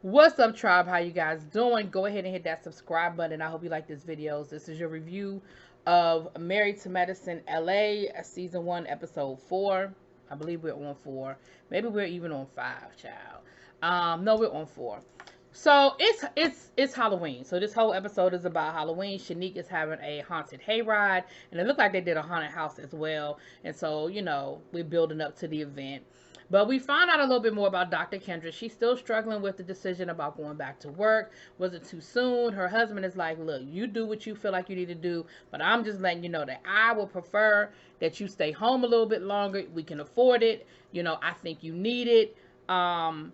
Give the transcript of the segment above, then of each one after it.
What's up, tribe? How you guys doing? Go ahead and hit that subscribe button. I hope you like this videos. This is your review of Married to Medicine LA, season 1, episode 4. I believe we're on 4. Maybe we're even on 5, child. No, we're on 4. So it's Halloween. So this whole episode is about Halloween. Shanique is having a haunted hayride, and it looked like they did a haunted house as well. And so, we're building up to the event. But we found out a little bit more about Dr. Kendra. She's still struggling with the decision about going back to work. Was it too soon? Her husband is like, look, you do what you feel like you need to do, but I'm just letting you know that I would prefer that you stay home a little bit longer. We can afford it. I think you need it. I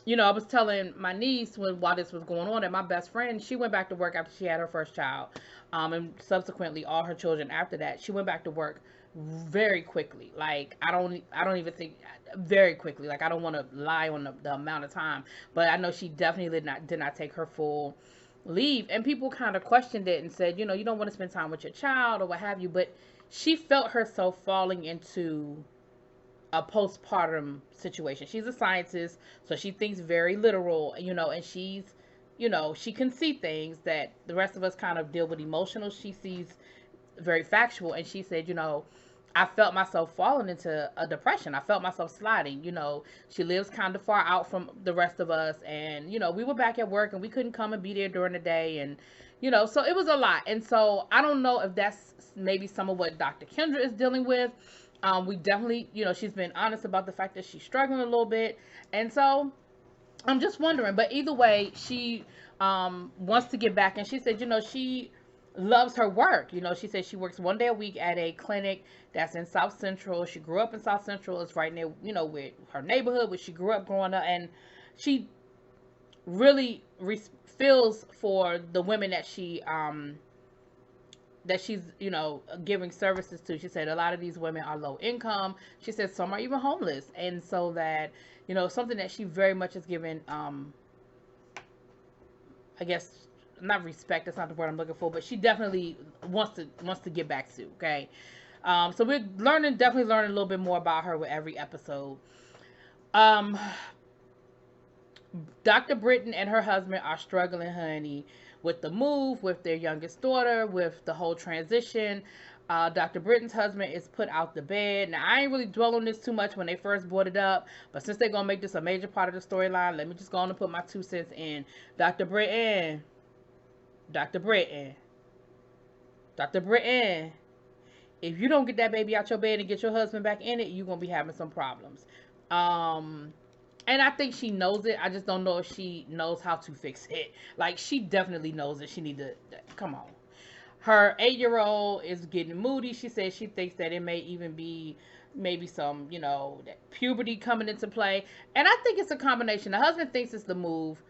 was telling my niece while this was going on that my best friend, she went back to work after she had her first child, and subsequently all her children after that. She went back to work very quickly. Like I don't even think very quickly. Like I don't want to lie on the amount of time, but I know she definitely did not take her full leave. And people kind of questioned it and said, you don't want to spend time with your child or what have you. But she felt herself falling into a postpartum situation. She's a scientist, so she thinks very literal, and she can see things that the rest of us kind of deal with emotional. She sees very factual, and she said, I felt myself falling into a depression. I felt myself sliding. She lives kind of far out from the rest of us, and we were back at work and we couldn't come and be there during the day, and so it was a lot. And so I don't know if that's maybe some of what Dr. Kendra is dealing with. We definitely, she's been honest about the fact that she's struggling a little bit. And so I'm just wondering, but either way, she wants to get back. And she said, she loves her work. She said she works 1 day a week at a clinic that's in South Central. She grew up in South Central. It's right near, with her neighborhood where she grew up growing up. And she really feels for the women that she's giving services to. She said a lot of these women are low income. She said some are even homeless, and so that something that she very much is given, I guess, not respect, that's not the word I'm looking for, but she definitely wants to get back to. Okay. So we're definitely learning a little bit more about her with every episode. um Dr. Britton and her husband are struggling, honey, with the move, with their youngest daughter, with the whole transition. Dr. Britton's husband is put out the bed. Now, I ain't really dwell on this too much when they first brought it up, but since they're going to make this a major part of the storyline, let me just go on and put my 2 cents in. Dr. Britton, Dr. Britton, Dr. Britton, if you don't get that baby out your bed and get your husband back in it, you're going to be having some problems. And I think she knows it. I just don't know if she knows how to fix it. Like, she definitely knows it. She need to, come on. Her 8-year-old is getting moody. She says she thinks that it may even be maybe some, puberty coming into play. And I think it's a combination. The husband thinks it's the move.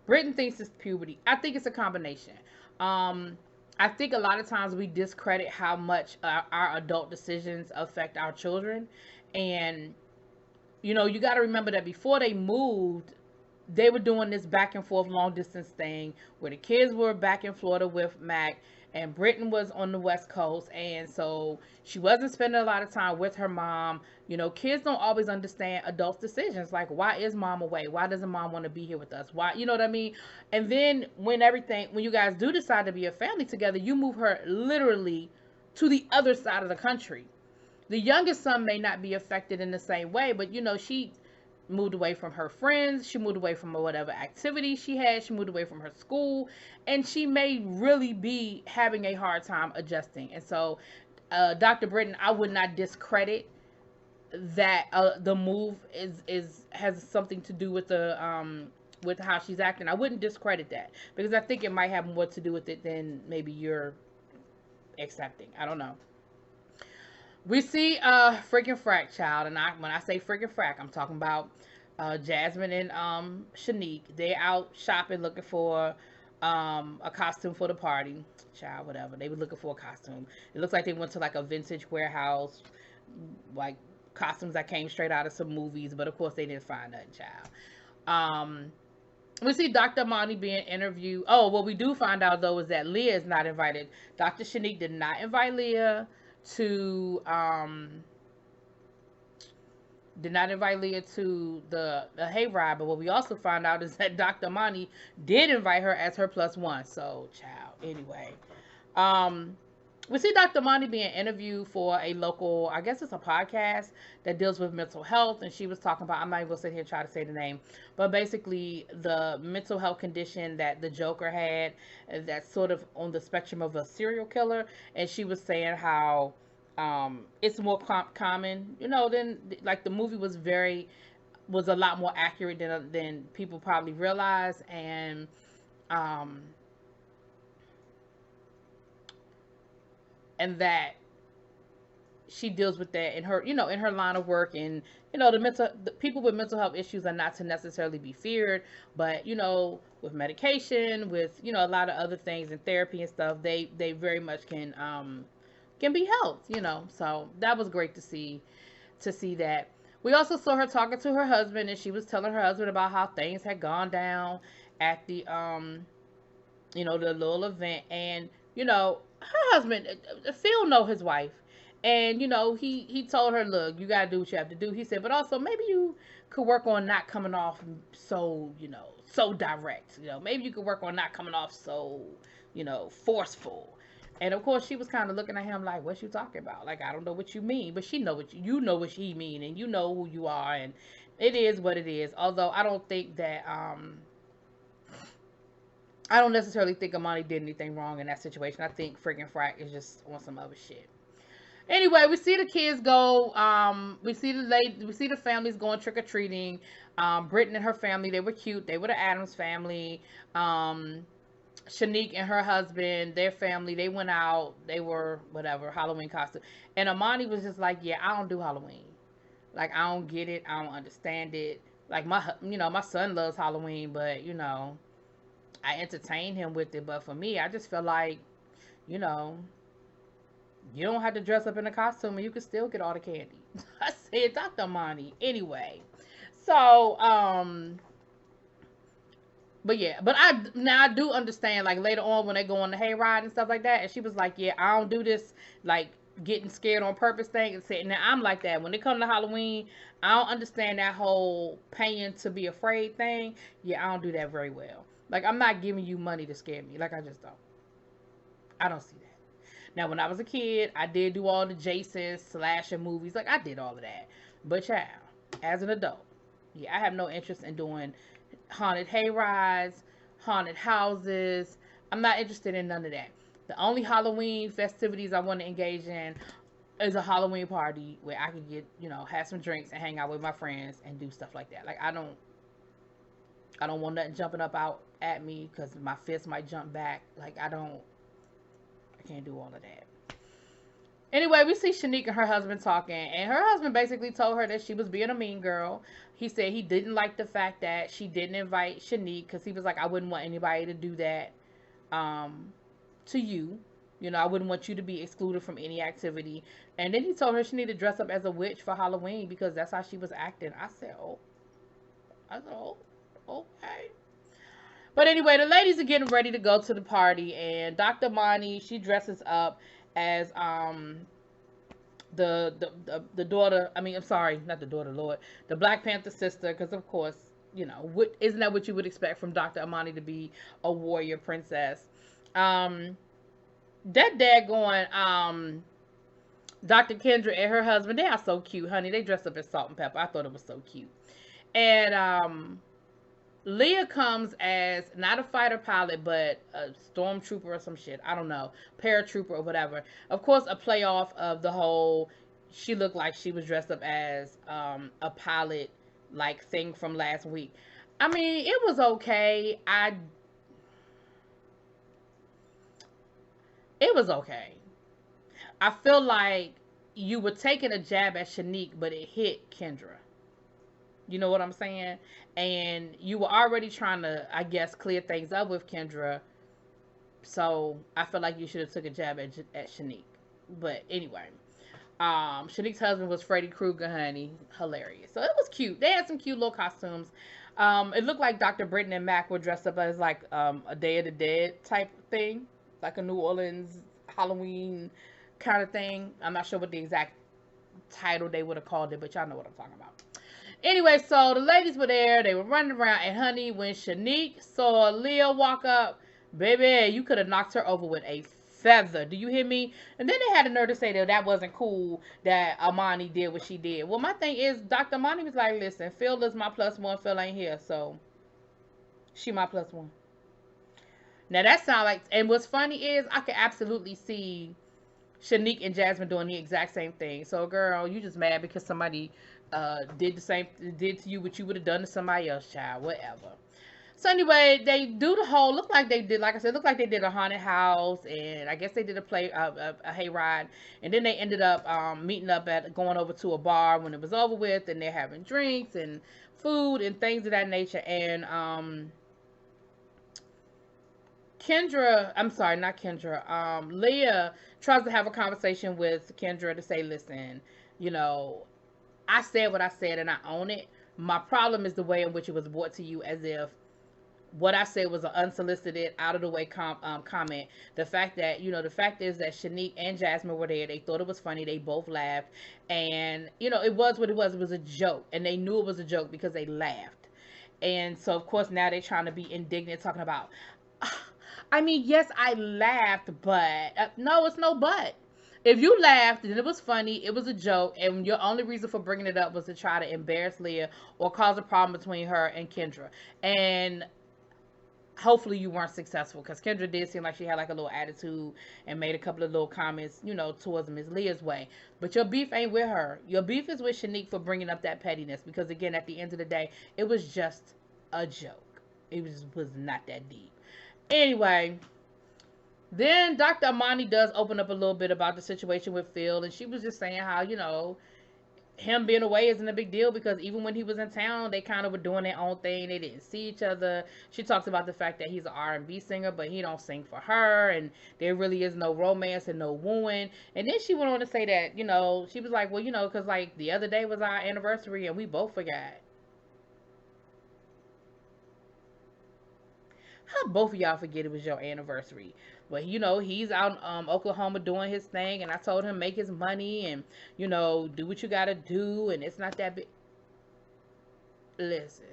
Britton thinks it's puberty. I think it's a combination. I think a lot of times we discredit how much our adult decisions affect our children. And you got to remember that before they moved, they were doing this back and forth long distance thing where the kids were back in Florida with Mac and Britton was on the West Coast. And so she wasn't spending a lot of time with her mom. Kids don't always understand adults' decisions. Like, why is mom away? Why doesn't mom want to be here with us? Why, you know what I mean? And then when you guys do decide to be a family together, you move her literally to the other side of the country. The youngest son may not be affected in the same way, but she moved away from her friends. She moved away from whatever activity she had. She moved away from her school, and she may really be having a hard time adjusting. And so, Dr. Britton, I would not discredit that the move has something to do with with how she's acting. I wouldn't discredit that because I think it might have more to do with it than maybe you're accepting. I don't know. We see freaking frack, child, and when I say freaking frack, I'm talking about Jasmine and Shanique. They're out shopping looking for a costume for the party. Child, whatever. They were looking for a costume. It looks like they went to like a vintage warehouse, like costumes that came straight out of some movies, but of course they didn't find nothing, child. We see Dr. Monty being interviewed. Oh, what we do find out though is that Leah is not invited. Dr. Shanique did not invite Leah to did not invite Leah to the hayride. But what we also found out is that Dr. Amani did invite her as her plus one. So, child. Anyway, um, we see Dr. Monty being interviewed for a local, I guess it's a podcast that deals with mental health. And she was talking about, I'm not even going to sit here and try to say the name, but basically the mental health condition that the Joker had, that's sort of on the spectrum of a serial killer. And she was saying how it's more common, than like the movie was a lot more accurate than people probably realize. Um, and that she deals with that in her, in her line of work. And the people with mental health issues are not to necessarily be feared, but with medication, with a lot of other things and therapy and stuff, they very much can be helped. So that was great to see that. We also saw her talking to her husband, and she was telling her husband about how things had gone down at the little event. And her husband, Phil, know his wife. And he told her, look, you gotta do what you have to do. He said, but also maybe you could work on not coming off so direct. Maybe you could work on not coming off so forceful. And of course she was kind of looking at him like, what you talking about? Like, I don't know what you mean. But she know what you know what she mean, and you know who you are. And it is what it is. Although I don't think that I don't necessarily think Amani did anything wrong in that situation. I think freaking Frack is just on some other shit. Anyway, we see the kids go. We see the families going trick or treating. Brittany and her family, they were cute. They were the Adams family. Shanique and her husband, their family, they went out. They were whatever Halloween costume. And Amani was just like, yeah, I don't do Halloween. Like, I don't get it. I don't understand it. Like, my son loves Halloween, but I entertain him with it. But for me, I just feel like, you know, you don't have to dress up in a costume and you can still get all the candy. I said, Dr. Monty. Anyway. So, but yeah, but I do understand, like, later on when they go on the hayride and stuff like that, and she was like, yeah, I don't do this, like, getting scared on purpose thing. And said, now I'm like that. When it comes to Halloween, I don't understand that whole paying to be afraid thing. Yeah, I don't do that very well. Like, I'm not giving you money to scare me. Like, I just don't. I don't see that. Now, when I was a kid, I did do all the Jason slasher movies. Like, I did all of that. But, child, as an adult, yeah, I have no interest in doing haunted hayrides, haunted houses. I'm not interested in none of that. The only Halloween festivities I want to engage in is a Halloween party where I can get, have some drinks and hang out with my friends and do stuff like that. Like, I don't want nothing jumping up out at me because my fist might jump back. Like, I can't do all of that. Anyway, we see Shanique and her husband talking, and her husband basically told her that she was being a mean girl. He said he didn't like the fact that she didn't invite Shanique because he was like, I wouldn't want anybody to do that to you. I wouldn't want you to be excluded from any activity. And then he told her she needed to dress up as a witch for Halloween because that's how she was acting. I said, oh, okay. But anyway, the ladies are getting ready to go to the party, and Dr. Monty, she dresses up as the daughter. I mean, I'm sorry, not the daughter, Lord, the Black Panther sister, because of course, isn't that what you would expect from Dr. Amani to be a warrior princess? That daggone Dr. Kendra and her husband, they are so cute, honey. They dressed up as Salt and Pepper. I thought it was so cute. And Leah comes as not a fighter pilot, but a stormtrooper or some shit. I don't know. Paratrooper or whatever. Of course, a playoff of the whole, she looked like she was dressed up as a pilot, like, thing from last week. I mean, it was okay. It was okay. I feel like you were taking a jab at Shanique, but it hit Kendra. You know what I'm saying? And you were already trying to, I guess, clear things up with Kendra. So I feel like you should have took a jab at Shanique. But anyway, Shanique's husband was Freddy Krueger, honey. Hilarious. So it was cute. They had some cute little costumes. It looked like Dr. Britton and Mac were dressed up as like a Day of the Dead type thing. Like a New Orleans Halloween kind of thing. I'm not sure what the exact title they would have called it, but y'all know what I'm talking about. Anyway, so the ladies were there. They were running around. And, honey, when Shanique saw Leah walk up, baby, you could have knocked her over with a feather. Do you hear me? And then they had the nerve to say that that wasn't cool that Amani did what she did. Well, my thing is, Dr. Amani was like, listen, Phil is my plus one. Phil ain't here, so she my plus one. Now, that sounds like, and what's funny is, I could absolutely see Shanique and Jasmine doing the exact same thing. So, girl, you just mad because somebody did to you what you would have done to somebody else, child, whatever. So anyway, they do the whole, look like they did, like I said, look like they did a haunted house, and I guess they did a hayride, and then they ended up meeting up going over to a bar when it was over with, and they're having drinks and food and things of that nature, and Leah tries to have a conversation with Kendra to say, listen, you know, I said what I said and I own it. My problem is the way in which it was brought to you, as if what I said was an unsolicited, out of the way comment. The fact is that Shanique and Jasmine were there. They thought it was funny. They both laughed. And, you know, it was what it was. It was a joke. And they knew it was a joke because they laughed. And so, of course, now they're trying to be indignant, talking about, I mean, yes, I laughed, but no, it's no but. If you laughed and it was funny, it was a joke, and your only reason for bringing it up was to try to embarrass Leah or cause a problem between her and Kendra. And hopefully you weren't successful, because Kendra did seem like she had like a little attitude and made a couple of little comments, you know, towards Miss Leah's way. But your beef ain't with her. Your beef is with Shanique for bringing up that pettiness, because again, at the end of the day, it was just a joke. It was not that deep. Anyway, then Dr. Amani does open up a little bit about the situation with Phil, and she was just saying how, you know, him being away isn't a big deal, because even when he was in town, they kind of were doing their own thing. They didn't see each other. She talks about the fact that he's an R&B singer, but he don't sing for her, and there really is no romance and no wooing. And then she went on to say that, you know, she was like, well, you know, because like the other day was our anniversary and we both forgot. How both of y'all forget it was your anniversary? Well, you know, he's out in Oklahoma doing his thing, and I told him make his money and, you know, do what you gotta do, and it's not that big. Listen,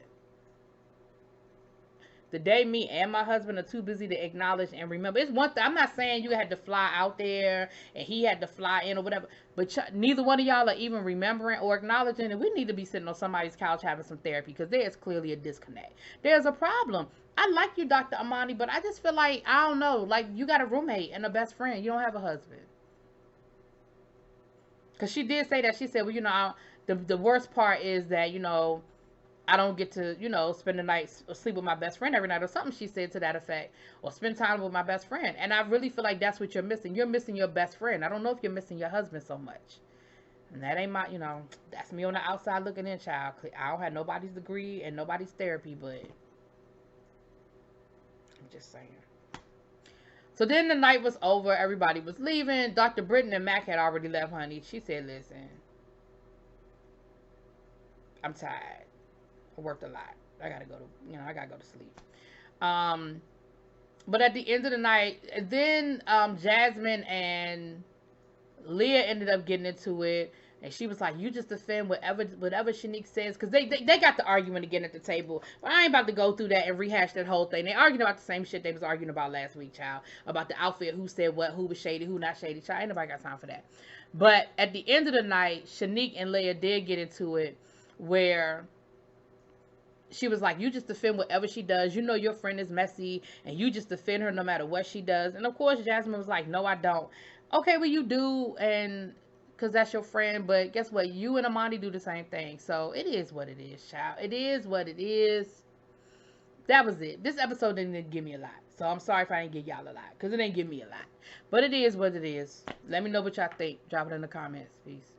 the day me and my husband are too busy to acknowledge and remember. It's one thing. I'm not saying you had to fly out there and he had to fly in or whatever, but neither one of y'all are even remembering or acknowledging that we need to be sitting on somebody's couch having some therapy, because there is clearly a disconnect. There's a problem. I like you, Dr. Amani, but I just feel like, I don't know, like you got a roommate and a best friend. You don't have a husband. Because she did say that. She said, well, you know, the worst part is that, you know, I don't get to, you know, spend the night or sleep with my best friend every night or something, she said to that effect, or spend time with my best friend. And I really feel like that's what you're missing. You're missing your best friend. I don't know if you're missing your husband so much. And that ain't my, you know, that's me on the outside looking in, child. I don't have nobody's degree and nobody's therapy, but I'm just saying. So then the night was over. Everybody was leaving. Dr. Britton and Mac had already left, honey. She said, listen, I'm tired. I worked a lot. I gotta go to sleep. But at the end of the night, then Jasmine and Leah ended up getting into it, and she was like, you just defend whatever Shanique says, because they got the argument again at the table. But I ain't about to go through that and rehash that whole thing. They argued about the same shit they was arguing about last week, child, about the outfit, who said what, who was shady, who not shady, child. Ain't nobody got time for that. But at the end of the night, Shanique and Leah did get into it, where she was like, you just defend whatever she does. You know your friend is messy, and you just defend her no matter what she does. And of course, Jasmine was like, no, I don't. Okay, well, you do, and because that's your friend. But guess what? You and Amani do the same thing. So it is what it is, child. It is what it is. That was it. This episode didn't give me a lot. So I'm sorry if I didn't give y'all a lot, because it didn't give me a lot. But it is what it is. Let me know what y'all think. Drop it in the comments. Peace.